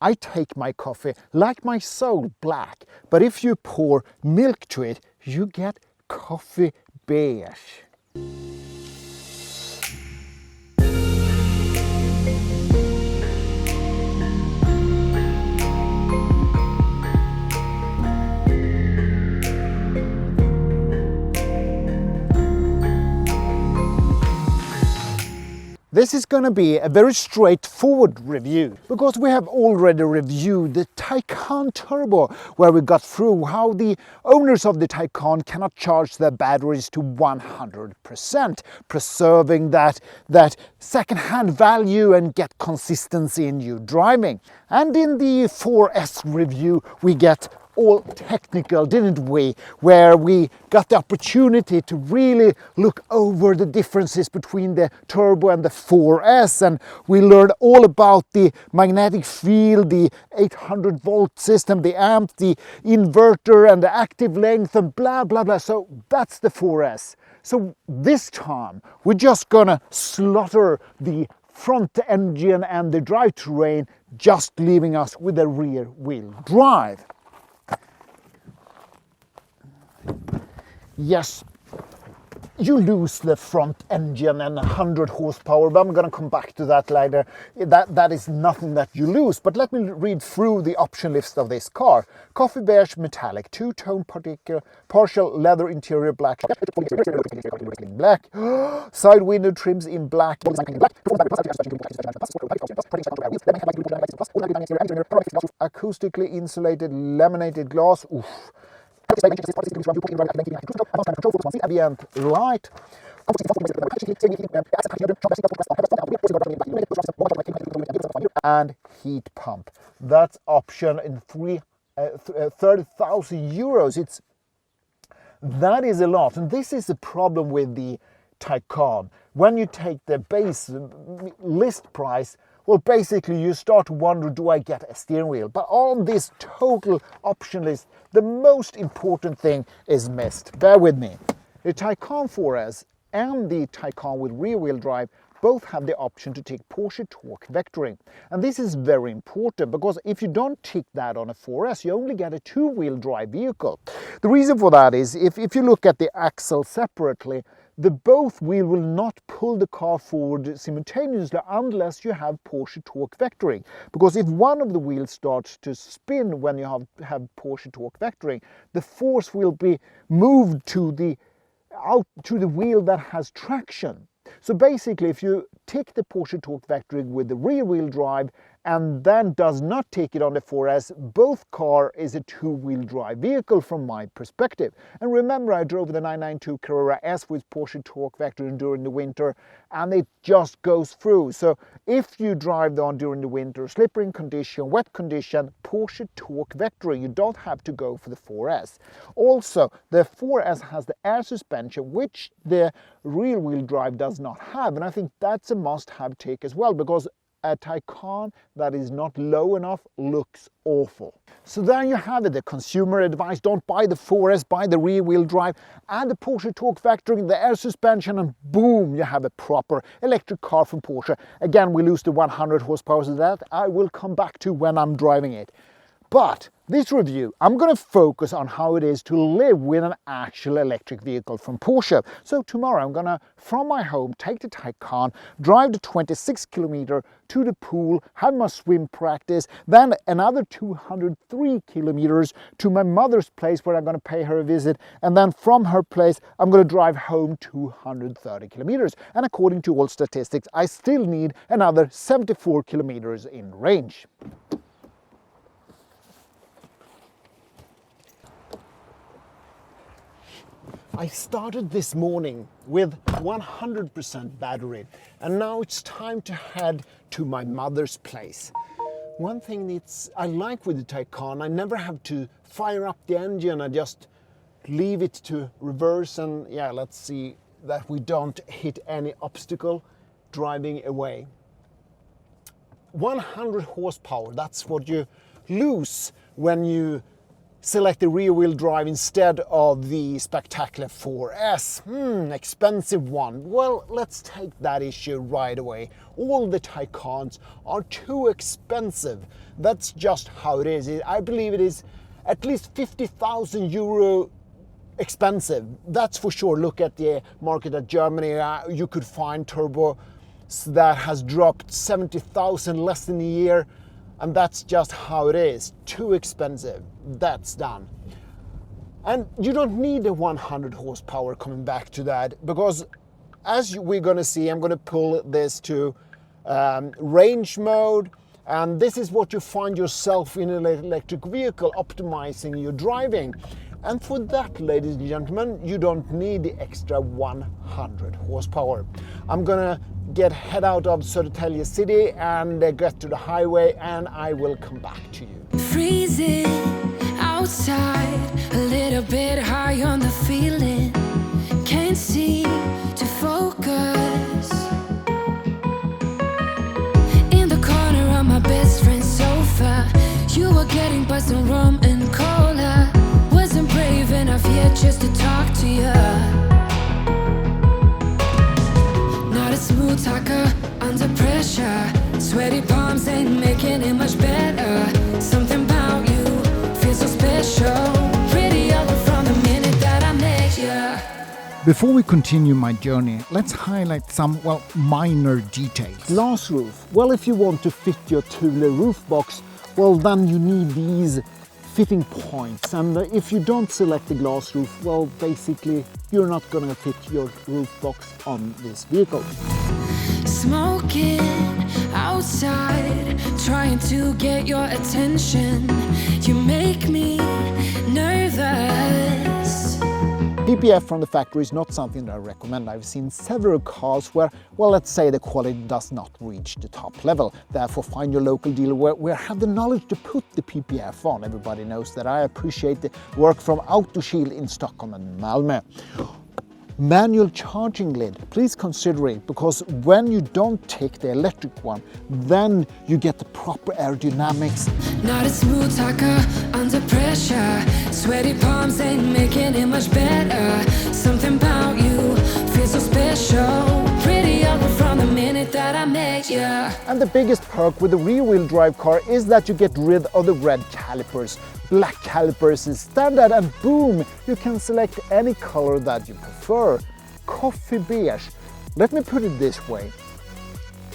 I take my coffee like my soul black, but if you pour milk to it, you get coffee beige. This is going to be a very straightforward review because we have already reviewed the Taycan Turbo, where we got through how the owners of the Taycan cannot charge their batteries to 100%, preserving that second-hand value and get consistency in your driving. And in the 4S review we get all technical, didn't we? Where we got the opportunity to really look over the differences between the Turbo and the 4S, and we learned all about the magnetic field, the 800 volt system, the amp, the inverter and the active length and blah blah blah. So that's the 4S. So this time we're just gonna slaughter the front engine and the drivetrain, just leaving us with a rear wheel drive. Yes, you lose the front engine and 100 horsepower, but I'm going to come back to that later. That is nothing that you lose. But let me read through the option list of this car. Coffee beige metallic, two-tone partial leather interior black, side window trims in black, acoustically insulated laminated glass. Oof. Ambient light, and heat pump. That's option in 30,000 euros. That is a lot, and this is the problem with the Taycan. When you take the base list price, well, basically you start to wonder, do I get a steering wheel? But on this total option list, the most important thing is missed. Bear with me. The Taycan 4S and the Taycan with rear-wheel drive both have the option to take Porsche torque vectoring. And this is very important because if you don't tick that on a 4S, you only get a two-wheel drive vehicle. The reason for that is if you look at the axle separately, the both wheel will not pull the car forward simultaneously unless you have Porsche torque vectoring. Because if one of the wheels starts to spin when you have Porsche torque vectoring, the force will be moved to the wheel that has traction. So basically, if you take the Porsche torque vectoring with the rear wheel drive and then does not take it on the 4S, both car is a two-wheel drive vehicle from my perspective. And remember, I drove the 992 Carrera S with Porsche torque vectoring during the winter, and it just goes through. So if you drive on during the winter, slippery condition, wet condition, Porsche torque vectoring, you don't have to go for the 4S. Also, the 4S has the air suspension, which the rear wheel drive does not have, and I think that's a must-have take as well, because a Taycan that is not low enough looks awful. So there you have it, the consumer advice. Don't buy the 4S, buy the rear wheel drive, add the Porsche torque vectoring, the air suspension, and boom, you have a proper electric car from Porsche. Again, we lose the 100 horsepower, so that I will come back to when I'm driving it. But this review, I'm going to focus on how it is to live with an actual electric vehicle from Porsche. So tomorrow I'm going to, from my home, take the Taycan, drive the 26 kilometer to the pool, have my swim practice, then another 203 kilometers to my mother's place where I'm going to pay her a visit, and then from her place I'm going to drive home 230 kilometers. And according to all statistics, I still need another 74 kilometers in range. I started this morning with 100% battery, and now it's time to head to my mother's place. One thing I like with the Taycan, I never have to fire up the engine. I just leave it to reverse, and yeah, let's see that we don't hit any obstacle driving away. 100 horsepower, that's what you lose when you select the rear-wheel drive instead of the spectacular 4S. Expensive one. Well, let's take that issue right away. All the Taycans are too expensive. That's just how it is. I believe it is at least 50,000 euro expensive. That's for sure. Look at the market at Germany. You could find turbo that has dropped 70,000 less than a year. And that's just how it is. Too expensive. That's done. And you don't need a 100 horsepower, coming back to that, because as we're going to see, I'm going to pull this to range mode. And this is what you find yourself in an electric vehicle, optimizing your driving. And for that, ladies and gentlemen, you don't need the extra 100 horsepower. I'm going to head out of Södertälje city and get to the highway, and I will come back to you. Freezing outside, a little bit high on the feeling. Can't seem to focus. In the corner of my best friend's sofa, you were getting buzzed on rum and cola. Wasn't brave enough yet just to talk to you. Not a smooth talker under pressure. Sweaty palms ain't making it much better. Something about you feels so special. Prettier from the minute that I met you. Before we continue my journey, let's highlight some, minor details. Glass roof. Well, if you want to fit your Thule roof box, well, then you need these fitting points. And if you don't select the glass roof, well, basically, you're not going to fit your roof box on this vehicle. Smoking outside, trying to get your attention. You make me nervous. PPF from the factory is not something that I recommend. I've seen several cars where, let's say the quality does not reach the top level. Therefore, find your local dealer where have the knowledge to put the PPF on. Everybody knows that I appreciate the work from Autoshield in Stockholm and Malmö. Manual charging lid, please consider it, because when you don't take the electric one, then you get the proper aerodynamics. Not a smooth talker under pressure. Sweaty palms ain't making it much better. Something about you feels so special. Prettier from the minute that I met you. And the biggest perk with the rear-wheel drive car is that you get rid of the red calipers. Black calipers is standard, and boom, you can select any color that you prefer. Coffee beige. Let me put it this way.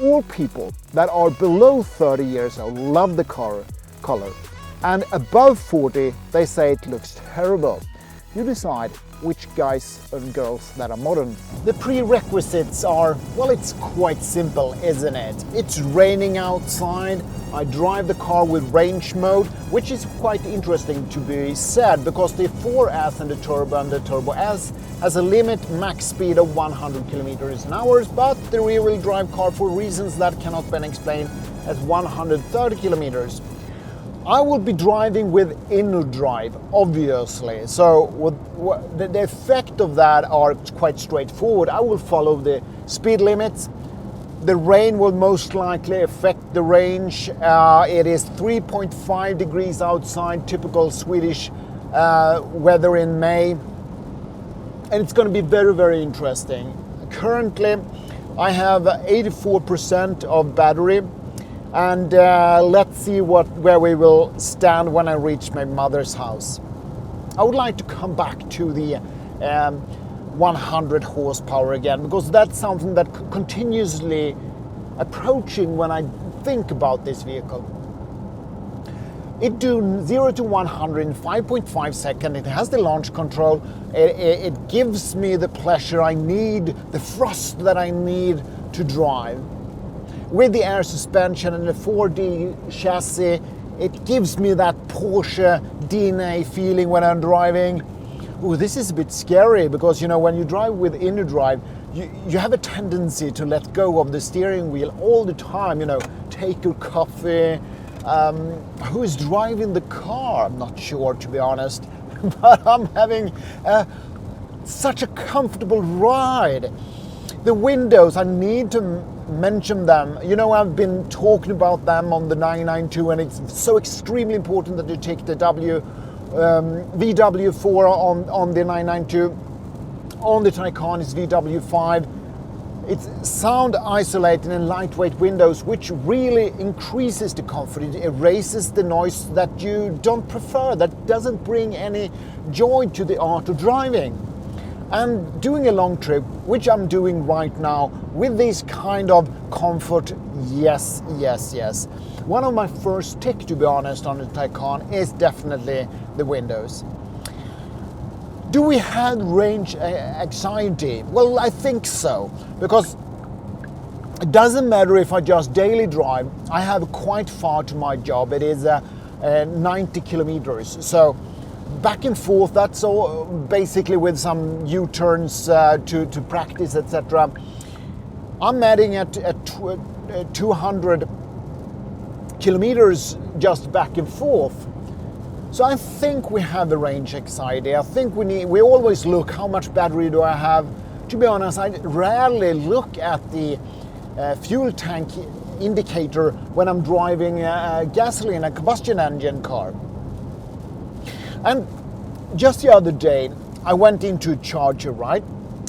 All people that are below 30 years old love the color, and above 40 they say it looks terrible. You decide which guys and girls that are modern. The prerequisites are, it's quite simple, isn't it? It's raining outside. I drive the car with range mode, which is quite interesting to be said, because the 4S and the Turbo S has a limit max speed of 100 kilometers an hour, but the rear-wheel drive car, for reasons that cannot be explained, has 130 kilometers. I will be driving with inner drive, obviously, so the effect of that are quite straightforward. I will follow the speed limits. The rain will most likely affect the range. It is 3.5 degrees outside, typical Swedish weather in May, and it's going to be very, very interesting. Currently, I have 84% of battery. And let's see where we will stand when I reach my mother's house. I would like to come back to the 100 horsepower again, because that's something that continuously approaching when I think about this vehicle. It do 0 to 100 in 5.5 seconds. It has the launch control. It gives me the pleasure I need, the thrust that I need to drive. With the air suspension and the 4D chassis, it gives me that Porsche DNA feeling when I'm driving. Ooh, this is a bit scary, because when you drive with inner drive, you have a tendency to let go of the steering wheel all the time. Take your coffee. Who is driving the car? I'm not sure, to be honest, but I'm having such a comfortable ride. The windows, I need to mention them. I've been talking about them on the 992, and it's so extremely important that you take the W VW4 on the 992. On the Taycan is VW5. It's sound isolated and lightweight windows, which really increases the comfort. It erases the noise that you don't prefer, that doesn't bring any joy to the art of driving. And doing a long trip, which I'm doing right now, with this kind of comfort, yes. One of my first tick, to be honest, on the Taycan is definitely the windows. Do we have range anxiety? Well, I think so, because it doesn't matter if I just daily drive. I have quite far to my job. It is 90 kilometers. So back and forth, that's all basically with some U-turns to practice, etc. I'm adding at 200 kilometers just back and forth. So I think we have a range anxiety. I think we always look, how much battery do I have? To be honest, I rarely look at the fuel tank indicator when I'm driving a gasoline, a combustion engine car. And just the other day, I went into a charger, right?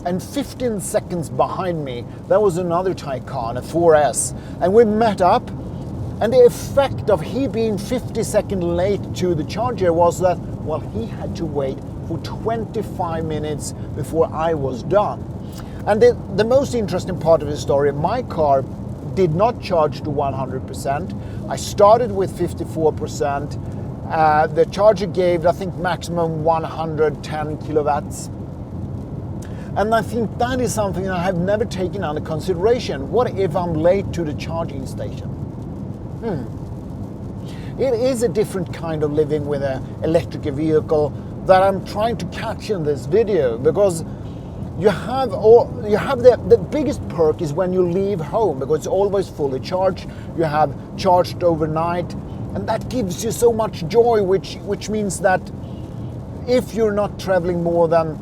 And 15 seconds behind me, there was another Taycan, a 4S. And we met up. And the effect of he being 50 seconds late to the charger was that, well, he had to wait for 25 minutes before I was done. And the most interesting part of the story, my car did not charge to 100%. I started with 54%. The charger gave, I think, maximum 110 kilowatts. And I think that is something I have never taken under consideration. What if I'm late to the charging station? It is a different kind of living with an electric vehicle that I'm trying to catch in this video, because you have the biggest perk is when you leave home, because it's always fully charged. You have charged overnight, and that gives you so much joy, which means that if you're not traveling more than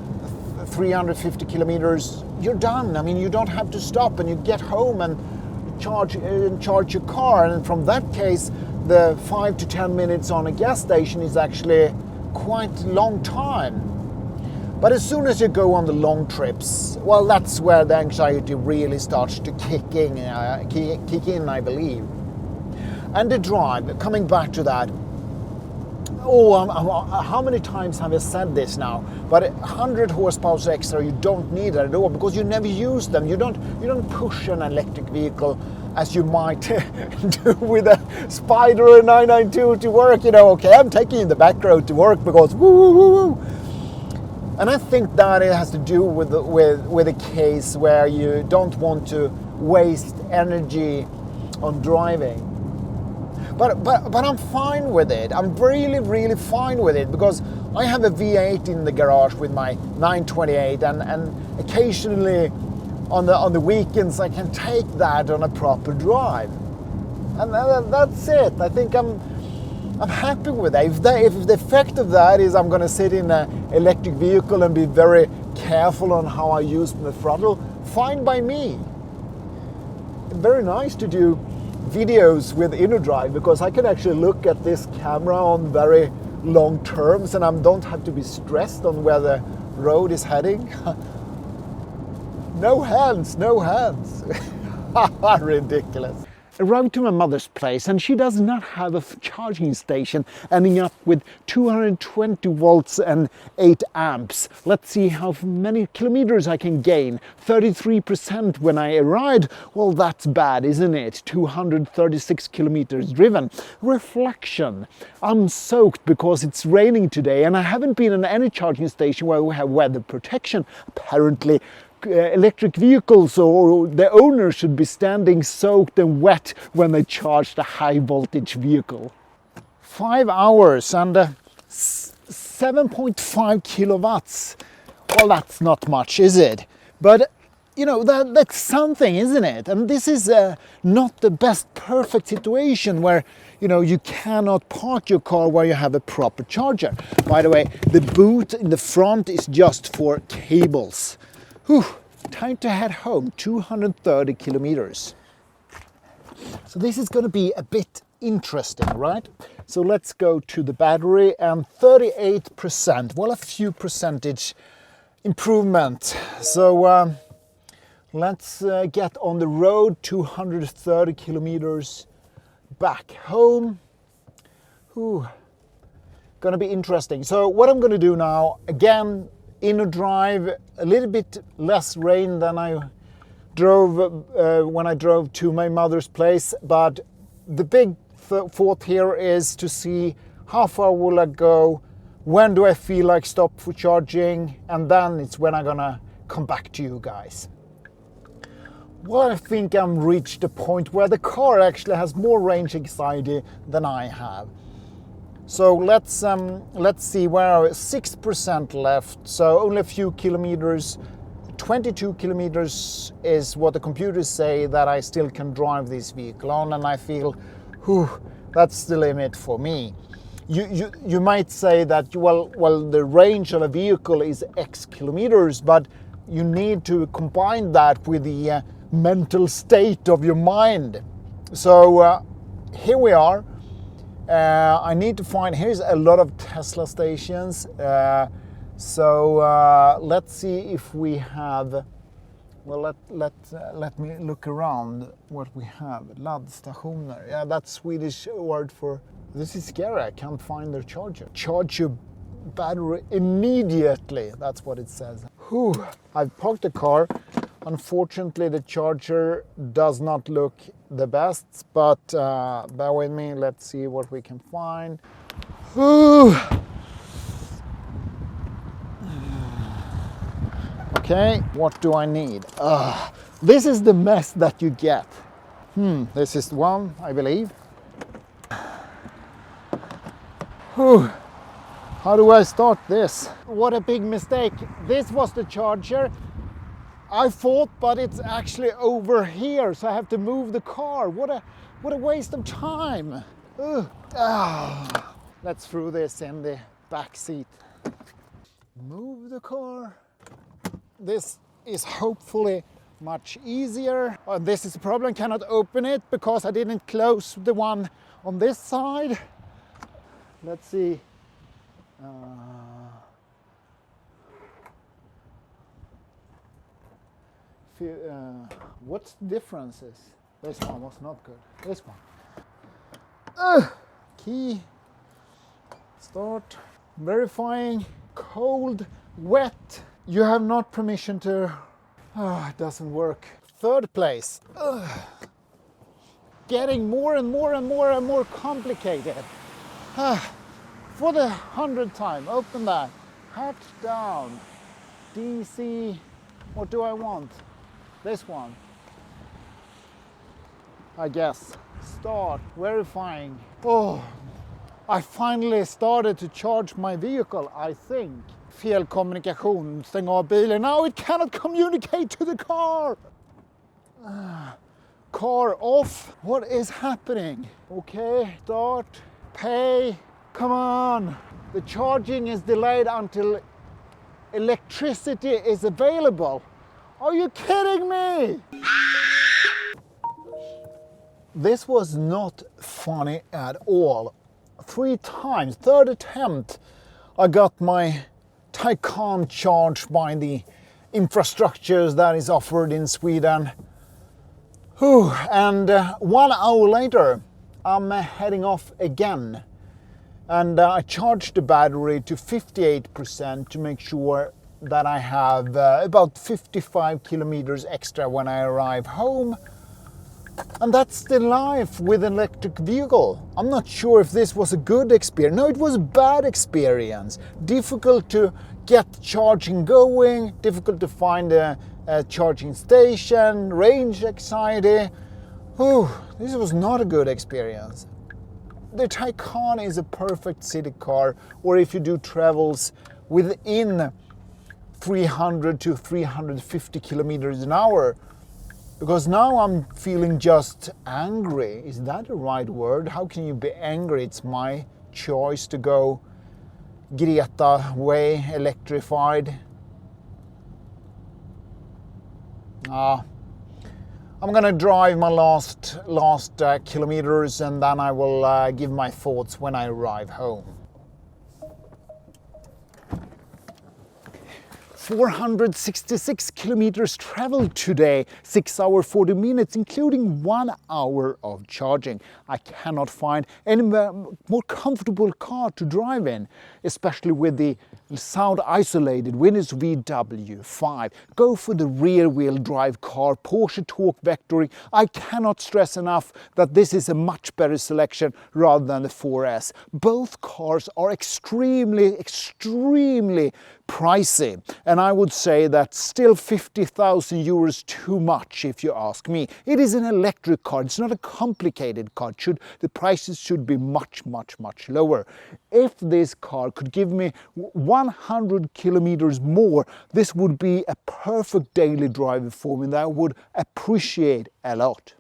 350 kilometers, you're done. I mean, you don't have to stop, and you get home and charge your car. And from that case, the 5 to 10 minutes on a gas station is actually quite a long time. But as soon as you go on the long trips, well, that's where the anxiety really starts to kick in, I believe. And the drive, coming back to that, how many times have I said this now? But 100 horsepower extra, you don't need that at all, because you never use them. You don't push an electric vehicle as you might do with a Spider or a 992 to work. Okay, I'm taking the back road to work because woo. And I think that it has to do with a case where you don't want to waste energy on driving. But I'm fine with it. I'm really fine with it, because I have a V8 in the garage with my 928, and occasionally on the weekends I can take that on a proper drive, and that's it. I think I'm happy with that. If the effect of that is I'm going to sit in an electric vehicle and be very careful on how I use the throttle, fine by me. Very nice to do videos with InnoDrive, because I can actually look at this camera on very long terms, and I don't have to be stressed on where the road is heading. No hands. Ridiculous. Arrived to my mother's place, and she does not have a charging station, ending up with 220 volts and 8 amps. Let's see how many kilometers I can gain. 33% when I arrived. Well, that's bad, isn't it? 236 kilometers driven. Reflection. I'm soaked because it's raining today, and I haven't been in any charging station where we have weather protection. Apparently, electric vehicles or the owner should be standing soaked and wet when they charge the high voltage vehicle. 5 hours and 7.5 kilowatts. Well, that's not much, is it? But that's something, isn't it? And this is not the best perfect situation where you cannot park your car where you have a proper charger. By the way, the boot in the front is just for cables. Whew, time to head home, 230 kilometers. So this is going to be a bit interesting, right? So let's go to the battery, and 38%, well, a few percentage improvement. So let's get on the road, 230 kilometers back home. Whew. Gonna be interesting. So what I'm gonna do now, again, inner drive, a little bit less rain than I drove when I drove to my mother's place, but the big thought here is to see how far will I go, when do I feel like stop for charging, and then it's when I'm gonna come back to you guys. Well, I think I'm reached a point where the car actually has more range anxiety than I have. So let's see, where 6% left, so only a few kilometers. 22 kilometers is what the computers say that I still can drive this vehicle on, and I feel, whew, that's the limit for me. You might say that, well, the range of a vehicle is X kilometers, but you need to combine that with the mental state of your mind. So here we are. I need to find, here's a lot of Tesla stations. So let's see if we have, well, let me look around what we have. Laddstationer, yeah, that's Swedish word for, this is scary, I can't find their charger. Charge your battery immediately, that's what it says. Whew. I've parked the car. Unfortunately, the charger does not look the best, but bear with me, let's see what we can find. Whew. Okay, what do I need? This is the mess that you get. This is one, I believe. Whew. How do I start this? What a big mistake. This was the charger. I thought, but it's actually over here, so I have to move the car. What a waste of time. Let's throw this in the back seat. Move the car. This is hopefully much easier. This is the problem, cannot open it because I didn't close the one on this side. Let's see. What's the differences? This one was not good. This one. Key. Start. Verifying. Cold. Wet. You have not permission to... it doesn't work. Third place. Getting more and more and more and more complicated. For the 100th time, open that. Hat down. DC. What do I want? This one. I guess. Start. Verifying. Oh, I finally started to charge my vehicle, I think. Fel kommunikation, stäng av bilen. Now it cannot communicate to the car. Car off. What is happening? Okay, start. Pay. Come on. The charging is delayed until electricity is available. Are you kidding me? This was not funny at all. 3 times, third attempt, I got my Taycan charged by the infrastructures that is offered in Sweden. Whew. And 1 hour later, I'm heading off again. And I charged the battery to 58% to make sure that I have about 55 kilometers extra when I arrive home. And that's the life with an electric vehicle. I'm not sure if this was a good experience. No, it was a bad experience. Difficult to get charging going, difficult to find a charging station, range anxiety. Whew, this was not a good experience. The Taycan is a perfect city car, or if you do travels within 300 to 350 kilometers an hour. Because now I'm feeling just angry. Is that the right word? How can you be angry? It's my choice to go Greta way, electrified. I'm gonna drive my last kilometers, and then I will give my thoughts when I arrive home. 466 kilometers traveled today, 6 hours 40 minutes, including 1 hour of charging. I cannot find any more comfortable car to drive in, especially with the sound isolated Windows VW5. Go for the rear wheel drive car, Porsche Taycan Vectory. I cannot stress enough that this is a much better selection rather than the 4S. Both cars are extremely pricey, and I would say that still 50,000 euros too much if you ask me. It is an electric car, it's not a complicated car. The prices should be much lower. If this car could give me 100 kilometers more, this would be a perfect daily driver for me that I would appreciate a lot.